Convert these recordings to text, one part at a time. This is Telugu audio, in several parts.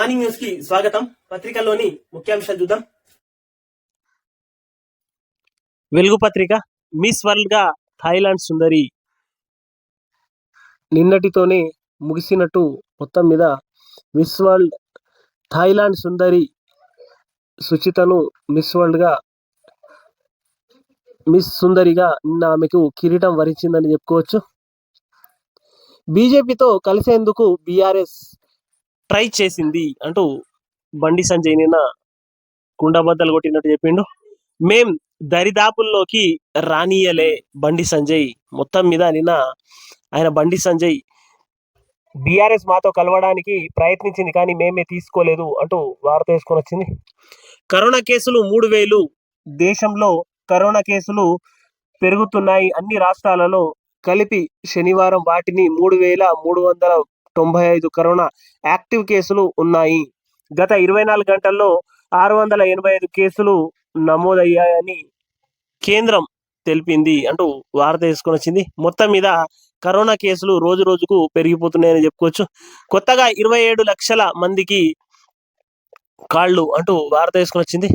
మార్నింగ్ న్యూస్ కి స్వాగతం. పత్రికల్లోని ముఖ్యాంశాలు చూద్దాం. వెలుగు పత్రిక, మిస్ వరల్డ్ గా థాయిలాండ్ సుందరి నిన్నటితోనే ముగిసినట్టు. మొత్తం మీద మిస్ వరల్డ్ థాయిలాండ్ సుందరి సుచితను మిస్ వరల్డ్ గా మిస్ సుందరిగా నిన్న ఆమెకు కిరీటం వరించిందని చెప్పుకోవచ్చు. బీజేపీతో కలిసేందుకు బీఆర్ఎస్ ట్రై చేసింది అంటూ బండి సంజయ్ నిన్న కుండబద్దలు కొట్టినట్టు చెప్పిండు. మేం దరిదాపుల్లోకి రానియలే బండి సంజయ్. మొత్తం మీద నిన్న ఆయన బండి సంజయ్ బీఆర్ఎస్ మాతో కలవడానికి ప్రయత్నించింది కానీ మేమే తీసుకోలేదు అంటూ వార్త వేసుకొని వచ్చింది. కరోనా కేసులు 3000. దేశంలో కరోనా కేసులు పెరుగుతున్నాయి. అన్ని రాష్ట్రాలలో కలిపి శనివారం వాటిని 3395 కరోనా యాక్టివ్ కేసులు ఉన్నాయి. గత 24 గంటల్లో 685 కేసులు నమోదయ్యాయని కేంద్రం తెలిపింది అంటూ వార్త తీసుకొని వచ్చింది. మొత్తం మీద కరోనా కేసులు రోజు రోజుకు పెరిగిపోతున్నాయని చెప్పుకోవచ్చు. కొత్తగా 27 లక్షల మందికి కాళ్ళు అంటూ వార్త తీసుకొని వచ్చింది.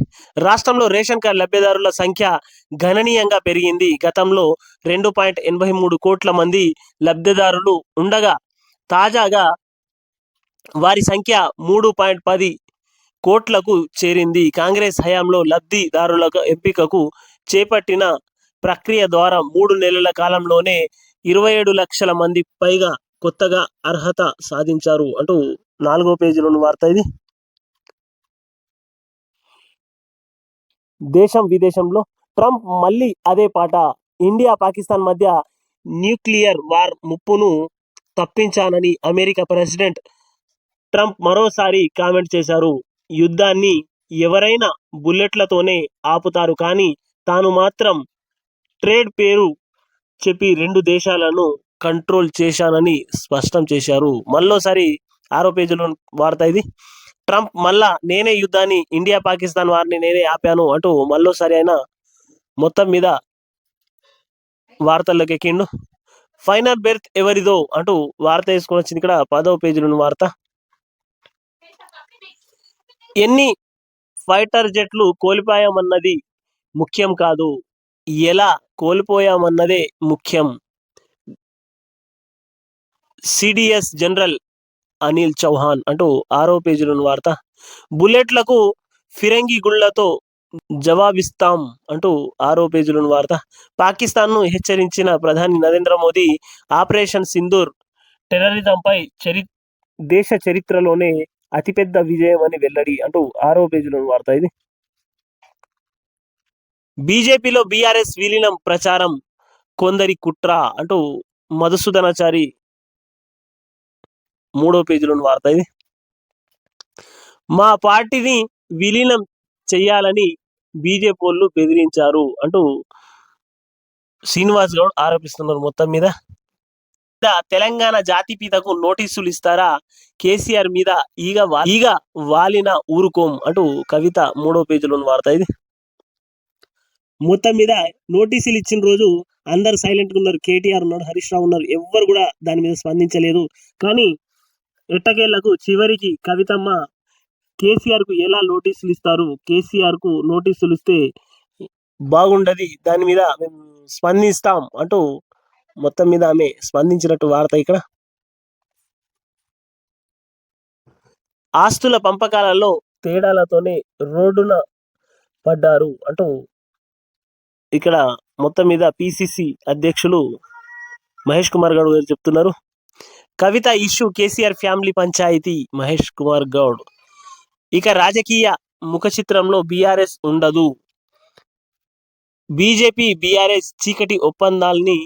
రాష్ట్రంలో రేషన్ కార్డు లబ్ధిదారుల సంఖ్య గణనీయంగా పెరిగింది. గతంలో 2.83 కోట్ల మంది లబ్ధిదారులు ఉండగా తాజాగా వారి సంఖ్య 3.10 కోట్లకు చేరింది. కాంగ్రెస్ హయాంలో లబ్ధిదారుల ఎంపికకు చేపట్టిన ప్రక్రియ ద్వారా 3 నెలల కాలంలోనే 27 లక్షల మంది పైగా కొత్తగా అర్హత సాధించారు అంటూ 4వ పేజీలోని వార్త ఇది. దేశం విదేశంలో ట్రంప్ మళ్ళీ అదే పాట. ఇండియా పాకిస్తాన్ మధ్య న్యూక్లియర్ వార్ ముప్పును తప్పించానని అమెరికా ప్రెసిడెంట్ ట్రంప్ మరోసారి కామెంట్ చేశారు. యుద్ధాన్ని ఎవరైనా బుల్లెట్లతోనే ఆపుతారు కానీ తాను మాత్రం ట్రేడ్ పేరు చెప్పి 2 దేశాలను కంట్రోల్ చేశానని స్పష్టం చేశారు. మళ్ళోసారి 6వ పేజీలో వార్త ఇది. ట్రంప్ మళ్ళా నేనే యుద్ధాన్ని, ఇండియా పాకిస్తాన్ వారిని నేనే ఆపాను అంటూ మళ్ళోసారి ఆయన మొత్తం మీద వార్తల్లోకి ఎక్కిండు. ఫైనల్ బెర్త్ ఎవరిదో అంటూ వార్త వేసుకొని వచ్చింది. ఇక్కడ 10వ పేజీలోని వార్త. ఎన్ని ఫైటర్ జెట్లు కోల్పోయామన్నది ముఖ్యం కాదు, ఎలా కోల్పోయామన్నదే ముఖ్యం. సిడిఎస్ జనరల్ అనిల్ చౌహాన్ అంటూ 6వ పేజీలోని వార్త. బుల్లెట్లకు ఫిరంగి గుళ్లతో జవాబిస్తాం అంటూ 6వ పేజీలోని వార్త. పాకిస్తాన్ను హెచ్చరించిన ప్రధాని నరేంద్ర మోదీ ఆపరేషన్ సింధూర్ టెర్రరిజంపై దేశ చరిత్రలోనే అతిపెద్ద విజయం అని వెల్లడి అంటూ 6వ పేజీలోని వార్త ఇది. బీజేపీలో బీఆర్ఎస్ విలీనం ప్రచారం కొందరి కుట్ర అంటూ మధుసూదనాచారి 3వ పేజీలోని వార్త ఇది. మా పార్టీని విలీనం చెయ్యాలని బీజేపీ వాళ్ళు బెదిరించారు అంటూ శ్రీనివాస్ గౌడ్ ఆరోపిస్తున్నారు. మొత్తం మీద తెలంగాణ జాతిపితకు నోటీసులు ఇస్తారా, కేసీఆర్ మీద ఈగ వాలిన ఊరుకోం అంటూ కవిత 3వ పేజీలోని వార్త ఇది. మొత్తం మీద నోటీసులు ఇచ్చిన రోజు అందరు సైలెంట్గా ఉన్నారు. కేటీఆర్ ఉన్నారు, హరీష్ రావు ఉన్నారు, ఎవ్వరు కూడా దాని మీద స్పందించలేదు. కానీ ఎట్టకేళ్లకు చివరికి కవితమ్మ కేసీఆర్ కు ఎలా నోటీసులు ఇస్తారు, కేసీఆర్ కు నోటీసులు ఇస్తే బాగుండదు, దాని మీద మేము స్పందిస్తాం అంటూ మొత్తం మీద ఆమె స్పందించినట్టు వార్త ఇక్కడ. ఆస్తుల పంపకాలలో తేడాలతోనే రోడ్డున పడ్డారు అంటూ ఇక్కడ మొత్తం మీద పిసిసి అధ్యక్షులు మహేష్ కుమార్ గౌడ్ గారు చెప్తున్నారు. కవిత ఇష్యూ కేసీఆర్ ఫ్యామిలీ పంచాయతీ మహేష్ కుమార్ గౌడ్. ఇక రాజకీయ ముఖ చిత్రంలో బీఆర్ఎస్ ఉండదు. బీజేపీ బీఆర్ఎస్ చీకటి ఒప్పందాల్ని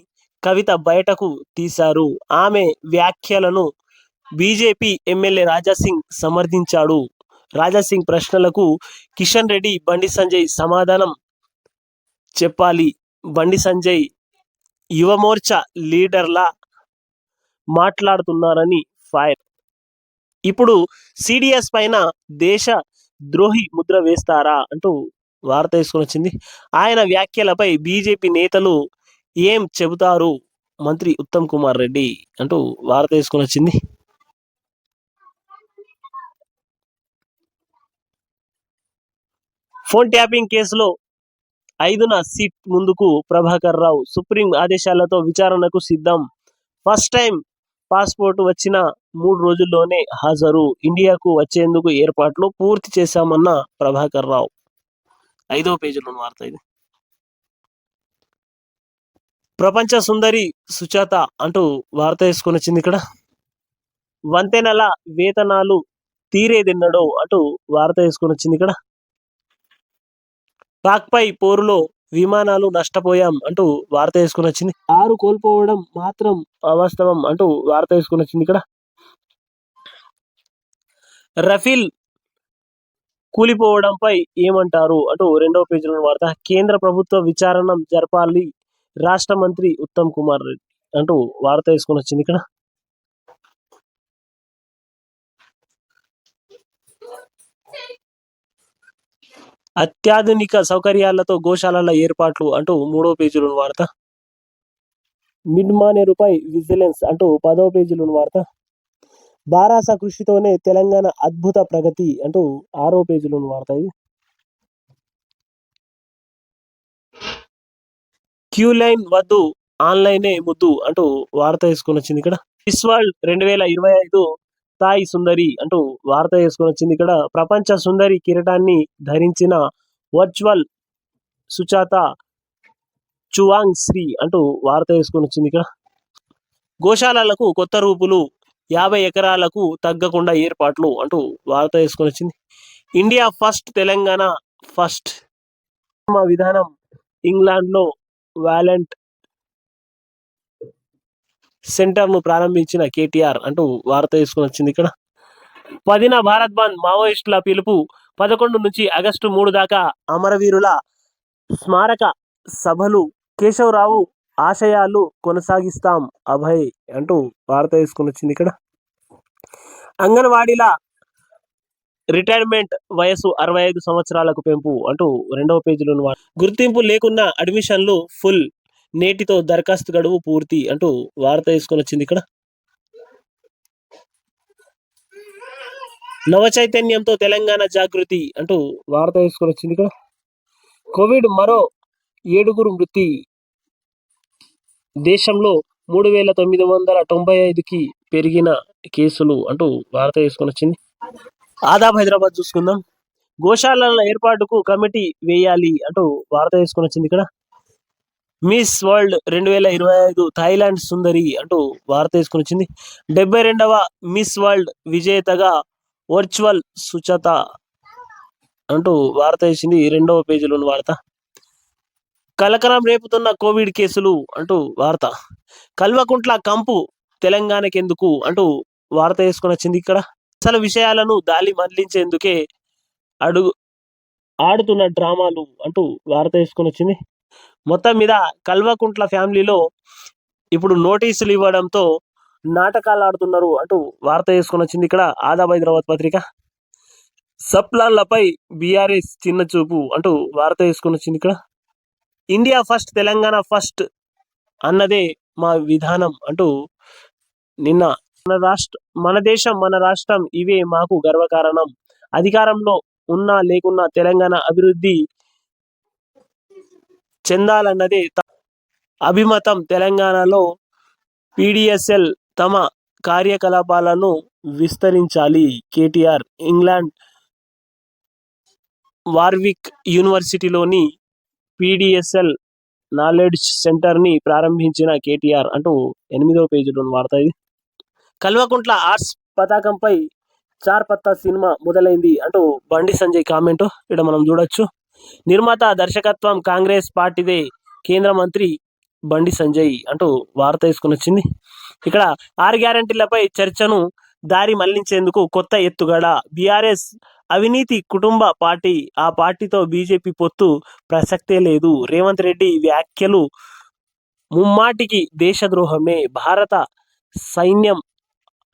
కవిత బయటకు తీశారు. ఆమె వ్యాఖ్యలను బీజేపీ ఎమ్మెల్యే రాజాసింగ్ సమర్థించాడు. రాజాసింగ్ ప్రశ్నలకు కిషన్ రెడ్డి, బండి సంజయ్ సమాధానం చెప్పాలి. బండి సంజయ్ యువమోర్చా లీడర్లా మాట్లాడుతున్నారని ఫైర్. ఇప్పుడు సిడిఎస్ పైన దేశ ద్రోహి ముద్ర వేస్తారా అంటూ వార్త తీసుకొని వచ్చింది. ఆయన వ్యాఖ్యలపై బీజేపీ నేతలు ఏం చెబుతారు మంత్రి ఉత్తమ్ కుమార్ రెడ్డి అంటూ వార్త తీసుకొని వచ్చింది. ఫోన్ ట్యాపింగ్ కేసులో 5న సిట్ ముందుకు ప్రభాకర్ రావు. సుప్రీం ఆదేశాలతో విచారణకు సిద్ధం. ఫస్ట్ టైం పాస్పోర్ట్ వచ్చిన 3 రోజుల్లోనే హాజరు. ఇండియాకు వచ్చేందుకు ఏర్పాట్లు పూర్తి చేశామన్న ప్రభాకర్ రావు. 5వ పేజీలో వార్త ఇది. ప్రపంచ సుందరి సుచాత అంటూ వార్త వేసుకొని వచ్చింది ఇక్కడ. వంతెనల వేతనాలు తీరేదెన్నడో అంటూ వార్త వేసుకొని వచ్చింది ఇక్కడ. పాక్పై పోరులో విమానాలు నష్టపోయాం అంటూ వార్త వేసుకొని వచ్చింది. 6 కోల్పోవడం మాత్రం అవాస్తవం అంటూ వార్త వేసుకొని వచ్చింది ఇక్కడ. రఫీల్ కూలిపోవడంపై ఏమంటారు అంటూ 2వ పేజీలో వార్త. కేంద్ర ప్రభుత్వ విచారణ జరపాలి రాష్ట్ర మంత్రి ఉత్తమ్ కుమార్ రెడ్డి అంటూ వార్త వేసుకొని వచ్చింది ఇక్కడ. అత్యాధునిక సౌకర్యాలతో గోశాలల ఏర్పాట్లు అంటూ 3వ పేజీలో వార్త. మిడ్ మానేరుపై విజిలెన్స్ అంటూ 10వ పేజీలో వార్త. బారాస కృషితోనే తెలంగాణ అద్భుత ప్రగతి అంటూ 6వ పేజీలో వార్త ఇది. క్యూ లైన్ వద్దు ఆన్లైనే ముద్దు అంటూ వార్త వేసుకొని వచ్చింది ఇక్కడ. మిస్ వరల్డ్ 2025 తాయి సుందరి అంటూ వార్త వేసుకొని వచ్చింది ఇక్కడ. ప్రపంచ సుందరి కిరీటాన్ని ధరించిన వర్చువల్ సుచాత చువాంగ్ శ్రీ అంటూ వార్త వేసుకొని వచ్చింది ఇక్కడ. గోశాలలకు కొత్త రూపులు 50 ఎకరాలకు తగ్గకుండా ఏర్పాట్లు అంటూ వార్త వేసుకొని వచ్చింది. ఇండియా ఫస్ట్ తెలంగాణ ఫస్ట్ విధానం ఇంగ్లాండ్లో వాలెంట్ సెంటర్ను ప్రారంభించిన కేటీఆర్ అంటూ వార్త వేసుకొని వచ్చింది ఇక్కడ. 10న భారత్ బంద్ మావోయిస్టుల పిలుపు. 11 నుంచి ఆగస్టు 3 దాకా అమరవీరుల స్మారక సభలు. కేశవరావు ఆశయాలు కొనసాగిస్తాం అభయ్ అంటూ వార్త వేసుకొని వచ్చింది ఇక్కడ. అంగన్వాడీల రిటైర్మెంట్ వయసు 65 సంవత్సరాలకు పెంపు అంటూ 2వ పేజీలో గుర్తింపు లేకున్నా అడ్మిషన్లు ఫుల్. నేటితో దరఖాస్తు గడువు పూర్తి అంటూ వార్త వేసుకొని వచ్చింది ఇక్కడ. నవ చైతన్యంతో తెలంగాణ జాగృతి అంటూ వార్త వేసుకొని వచ్చింది ఇక్కడ. కోవిడ్ మరో 7 మృతి. దేశంలో 3995కి పెరిగిన కేసులు అంటూ వార్త వేసుకొని వచ్చింది. ఆదాబ్ హైదరాబాద్ చూసుకుందాం. గోశాలల ఏర్పాటుకు కమిటీ వేయాలి అంటూ వార్త వేసుకొని వచ్చింది ఇక్కడ. మిస్ వరల్డ్ 2025 థాయిలాండ్ సుందరి అంటూ వార్త వేసుకొని వచ్చింది. 72వ మిస్ వరల్డ్ విజేతగా వర్చువల్ సుచత అంటూ వార్త వేసింది 2వ పేజీలోని వార్త. కలకలం రేపుతున్న కోవిడ్ కేసులు అంటూ వార్త. కల్వకుంట్ల కంపు తెలంగాణకెందుకు అంటూ వార్త వేసుకొని వచ్చింది ఇక్కడ. అసలు విషయాలను దాలి మళ్లించేందుకే ఆడుతున్న డ్రామాలు అంటూ వార్త వేసుకొని వచ్చింది. మొత్తం మీద కల్వకుంట్ల ఫ్యామిలీలో ఇప్పుడు నోటీసులు ఇవ్వడంతో నాటకాలు ఆడుతున్నారు అంటూ వార్త వేసుకొని వచ్చింది ఇక్కడ. ఆదాబ్ హైదరాబాద్ పత్రిక. సప్లాన్లపై బీఆర్ఎస్ చిన్న చూపు అంటూ వార్త వేసుకొని వచ్చింది ఇక్కడ. ఇండియా ఫస్ట్ తెలంగాణ ఫస్ట్ అన్నదే మా విధానం అంటూ నిన్న మన దేశం మన రాష్ట్రం ఇవే మాకు గర్వకారణం. అధికారంలో ఉన్నా లేకున్నా తెలంగాణ అభివృద్ధి చెందాలన్నదే అభిమతం. తెలంగాణలో పీడీఎస్ఎల్ తమ కార్యకలాపాలను విస్తరించాలి. కేటీఆర్. ఇంగ్లాండ్ వార్విక్ యూనివర్సిటీలోని పీడీఎస్ఎల్ నాలెడ్జ్ సెంటర్ని ప్రారంభించిన కేటీఆర్ అంటూ 8వ పేజీలో వార్త ఇది. కల్వకుంట్ల ఆర్ట్స్ పతాకంపై చార్ పత్తా సినిమా మొదలైంది అంటూ బండి సంజయ్ కామెంట్ ఇక్కడ మనం చూడొచ్చు. నిర్మాత దర్శకత్వం కాంగ్రెస్ పార్టీదే. కేంద్ర మంత్రి బండి సంజయ్ అంటూ వార్త వేసుకొని వచ్చింది ఇక్కడ. 6 గ్యారెంటీలపై చర్చను దారి మళ్లించేందుకు కొత్త ఎత్తుగడ. బీఆర్ఎస్ అవినీతి కుటుంబ పార్టీ. ఆ పార్టీతో బీజేపీ పొత్తు ప్రసక్తే లేదు. రేవంత్ రెడ్డి వ్యాఖ్యలు ముమ్మాటికి దేశద్రోహమే. భారత సైన్యం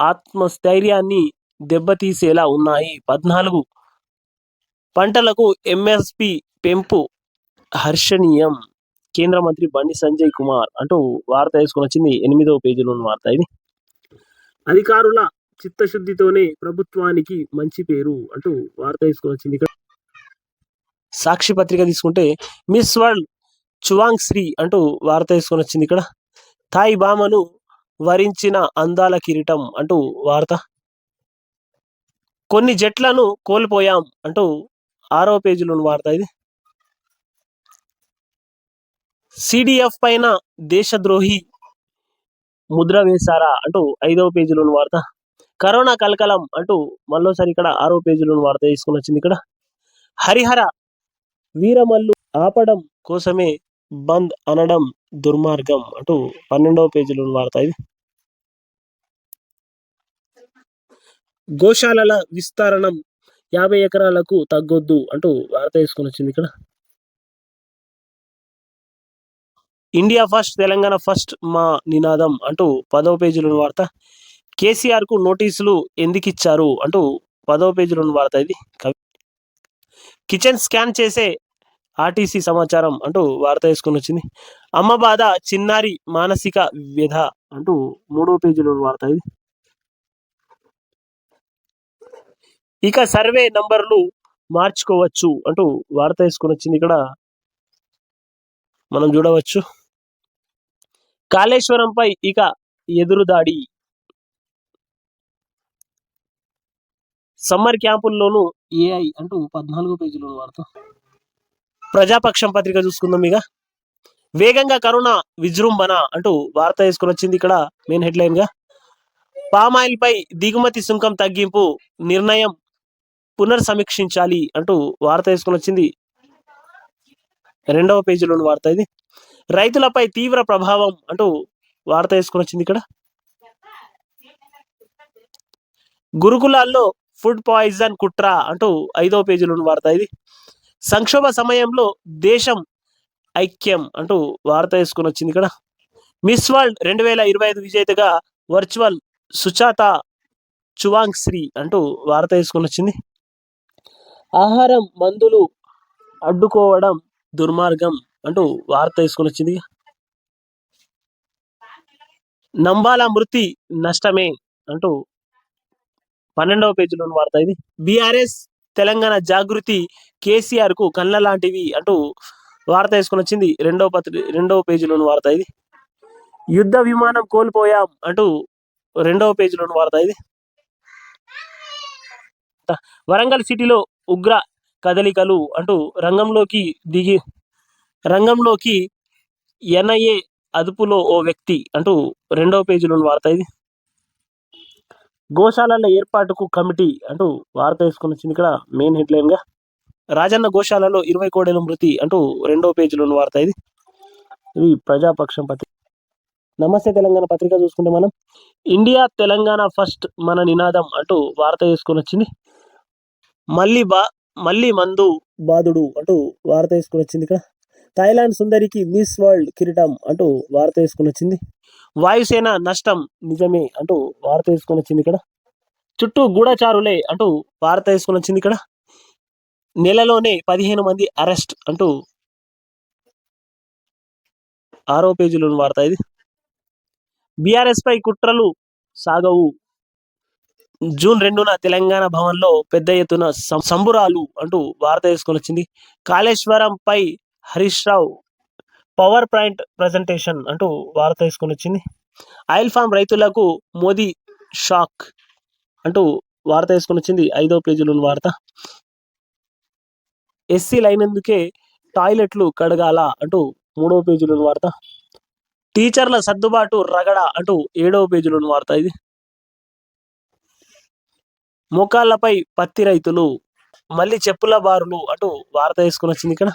ఆత్మస్థైర్యాన్ని దెబ్బతీసేలా ఉన్నాయి. 14 పంటలకు ఎంఎస్పి పెంపు హర్షణీయం. కేంద్ర మంత్రి బండి సంజయ్ కుమార్ అంటూ వార్త వేసుకొని వచ్చింది 8వ పేజీలో వార్త ఇది. అధికారుల చిత్తశుద్ధితోనే ప్రభుత్వానికి మంచి పేరు అంటూ వార్త వేసుకొని వచ్చింది ఇక్కడ. సాక్షి పత్రిక తీసుకుంటే మిస్ వరల్డ్ చువాంగ్ శ్రీ అంటూ వార్త తీసుకొని వచ్చింది ఇక్కడ. థాయ్ భామను వరించిన అందాల కిరీటం అంటూ వార్త. కొన్ని జట్లను కోల్పోయాం అంటూ 6వ పేజీలోని వార్త ఇది. సిడిఎఫ్ పైన దేశద్రోహి ముద్ర వేశారా అంటూ 5వ పేజీలోని వార్త. కరోనా కలకలం అంటూ మళ్ళోసారి ఇక్కడ 6వ పేజీలోని వార్త తీసుకొని వచ్చింది ఇక్కడ. హరిహర వీరమల్లు ఆపడం కోసమే బంద్ అనడం దుర్మార్గం అంటూ 12వ పేజీలోని వార్త ఇది. గోశాలల విస్తరణం 50 ఎకరాలకు తగ్గొద్దు అంటూ వార్త తీసుకొని వచ్చింది ఇక్కడ. ఇండియా ఫస్ట్ తెలంగాణ ఫస్ట్ మా నినాదం అంటూ 10వ పేజీలోని వార్త. కేసీఆర్ కు నోటీసులు ఎందుకు ఇచ్చారు అంటూ 10వ పేజీలోని వార్త ఇది. కిచెన్ స్కాన్ చేసే ఆర్టీసీ సమాచారం అంటూ వార్త వేసుకొని వచ్చింది. అమ్మ బాధ చిన్నారి మానసిక వ్యధ అంటూ 3వ పేజీలోని వార్త ఇది. ఇక సర్వే నంబర్లు మార్చుకోవచ్చు అంటూ వార్త వేసుకొని వచ్చింది ఇక్కడ. మనం చూడవచ్చు. కాళేశ్వరంపై ఇక ఎదురుదాడి. సమ్మర్ క్యాంపుల్లోనూ ఏఐ అంటూ 14వ పేజీలో వార్త. ప్రజాపక్షం పత్రిక చూసుకుందాం. ఇక వేగంగా కరోనా విజృంభణ అంటూ వార్త వేసుకొని వచ్చింది ఇక్కడ. మెయిన్ హెడ్లైన్ గా పామాయిల్ పై దిగుమతి సుంకం తగ్గింపు నిర్ణయం పునర్సమీక్షించాలి అంటూ వార్త వేసుకొని వచ్చింది 2వ పేజీలోని వార్త ఇది. రైతులపై తీవ్ర ప్రభావం అంటూ వార్త వేసుకొని వచ్చింది ఇక్కడ. గురుకులాల్లో ఫుడ్ పాయిజన్ కుట్ర అంటూ 5వ పేజీలోని వార్త ఇది. సంక్షోభ సమయంలో దేశం ఐక్యం అంటూ వార్త వేసుకొని వచ్చింది ఇక్కడ. మిస్ వరల్డ్ 2025 విజేతగా వర్చువల్ సుచాత చువాంగ్ శ్రీ అంటూ వార్త వేసుకొని వచ్చింది. ఆహారం మందులు అడ్డుకోవడం దుర్మార్గం అంటూ వార్త వేసుకొని వచ్చింది. నంబాల మృతి నష్టమే అంటూ 12వ పేజీలోని వార్త ఇది. బీఆర్ఎస్ తెలంగాణ జాగృతి కేసీఆర్ కు కళ్ళ లాంటివి అంటూ వార్త వేసుకొని వచ్చింది 2వ పేజీలోని వార్త ఇది. యుద్ధ విమానం కోల్పోయాం అంటూ 2వ పేజీలోని వార్త ఇది. వరంగల్ సిటీలో ఉగ్ర కదలికలు అంటూ రంగంలోకి ఎన్ఐఏ అదుపులో ఓ వ్యక్తి అంటూ 2వ పేజీలోని వార్త ఇది. గోశాలల ఏర్పాటుకు కమిటీ అంటూ వార్త వేసుకొని వచ్చింది ఇక్కడ. మెయిన్ హెడ్లైన్ గా రాజన్న గోశాలలో 20 కోడెల మృతి అంటూ 2వ పేజీలోని వార్త ఇది. ఇది ప్రజాపక్షం పత్రిక. నమస్తే తెలంగాణ పత్రిక చూసుకుంటే మనం ఇండియా తెలంగాణ ఫస్ట్ మన నినాదం అంటూ వార్త వేసుకొని వచ్చింది. మళ్ళీ మందు బాధుడు అంటూ వార్త వేసుకొని వచ్చింది ఇక్కడ. థాయిలాండ్ సుందరికి మిస్ వరల్డ్ కిరీటం అంటూ వార్త వేసుకొని వచ్చింది. వాయుసేన నష్టం నిజమే అంటూ వార్త వేసుకొని వచ్చింది ఇక్కడ. చుట్టూ గూఢచారులే అంటూ వార్త వేసుకొని వచ్చింది ఇక్కడ. నెలలోనే 15 మంది అరెస్ట్ అంటూ 6వ పేజీలోని వార్త ఇది. బీఆర్ఎస్ పై కుట్రలు సాగవు. జూన్ 2న తెలంగాణ భవన్లో పెద్ద ఎత్తున సంబురాలు అంటూ వార్త వేసుకొని వచ్చింది. కాళేశ్వరం పై Harish Rao power point presentation అంటూ వార్త వేసుకొని వచ్చింది. ఆయిల్ ఫామ్ రైతులకు మోదీ షాక్ అంటూ వార్త వేసుకొని వచ్చింది 5వ పేజీలోని వార్త. ఎస్సీలు అయినందుకే టాయిలెట్లు కడగాల అంటూ 3వ పేజీలోని వార్త. టీచర్ల సర్దుబాటు రగడ అంటూ 7వ పేజీలోని వార్త ఇది. మోకాళ్లపై పత్తి రైతులు మళ్ళీ చెప్పుల బారులు అంటూ వార్త వేసుకొని వచ్చింది ఇక్కడ.